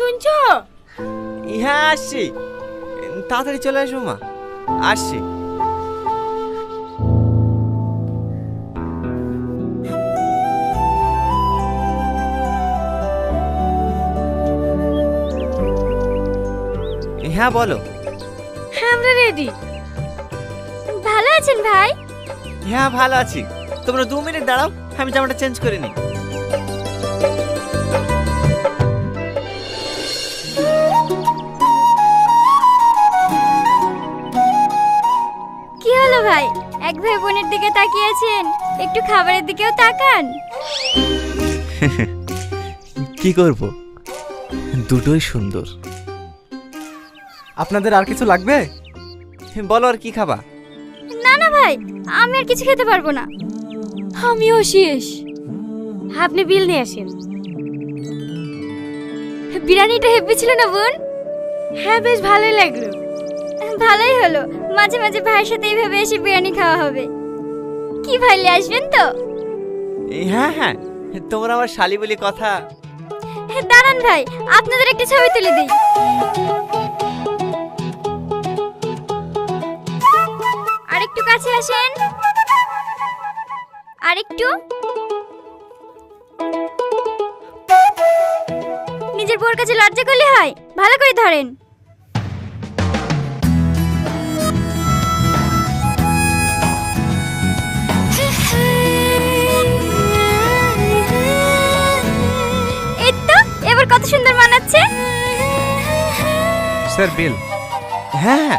শুনছো? হ্যাঁ আসছি, তাড়াতাড়ি চলে আসো মা, আসছি। হ্যাঁ বলো। হ্যাঁ আমরা রেডি। ভালো আছেন ভাই? হ্যাঁ ভালো আছি, তোমরা 2 মিনিট দাঁড়াও, আমি জামাটা চেঞ্জ করে নিই। কি হলো ভাই, এক ভাই বোনের দিকে তাকিয়েছেন, একটু খাবারের দিকেও তাকান। কি করব, দুটোই সুন্দর। আপনাদের আর কিছু লাগবে? বলো আর কি খাবা? না না ভাই, আমি আর কিছু খেতে পারবো না। আমিও শেষ। আপনি বিল নিয়ে আসেন। বিরিয়ানিটা হেভি ছিল না বোন? হ্যাঁ বেশ ভালোই লাগলো। ভালোই হলো, মাঝে মাঝে ভাইয়ের সাথে এইভাবে এসে বিরিয়ানি খাওয়া হবে। কি ভাই নিয়ে আসবেন তো? হ্যাঁ হ্যাঁ, তোমরা আমার শালি বলি কথা। দাঁড়ান ভাই, আপনাদের একটা ছবি তুলে দিই। আরেকটু কাছে আসেন, আরেকটু। নিজের বউর কাছে লজ্জা করলে হয়, ভালো করে ধরেন। এই তো এবার কত সুন্দর মানাচ্ছে। স্যার বিল। হ্যাঁ হ্যাঁ,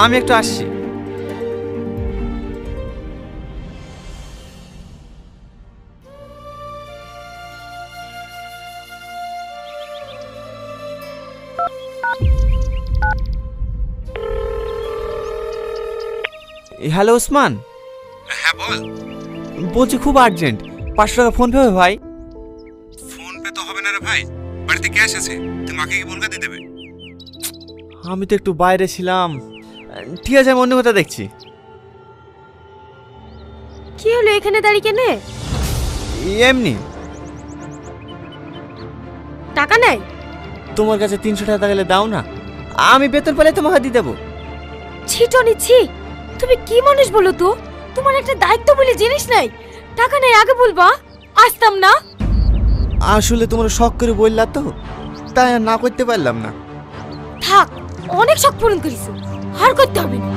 আমি একটু আসছি। হ্যালো ওসমান। হ্যাঁ বল। বলছি খুব আর্জেন্ট, 500 টাকা ফোন পে হবে ভাই? ফোন পে তো হবে না রে ভাই, বাড়িতে ক্যাশ আছে, তুই মাকে কি বলকা দিয়ে দেবে। আমি তো একটু বাইরে ছিলাম। ঠিক আছে, আমি অন্য কথা দেখছি। কি হলো এখানে দাঁড়িয়ে কেনে? এমনি। টাকা নাই? তোমার কাছে 300 টাকা গেলে দাও না, আমি বেতন পেলে তোমাকে দিয়ে দেবো। ছিটো নিচ্ছি। তুমি কি মানুষ বলো তো? তোমার একটা দায়িত্ব বলে জিনিস নাই। টাকা নেই আগে বলবা, আসতাম না। আসলে তোমরা শখ করে বললা তো, তাই আর না করতে পারলাম না। থাক, অনেক শখ পূরণ করিস, আর করতে হবে না।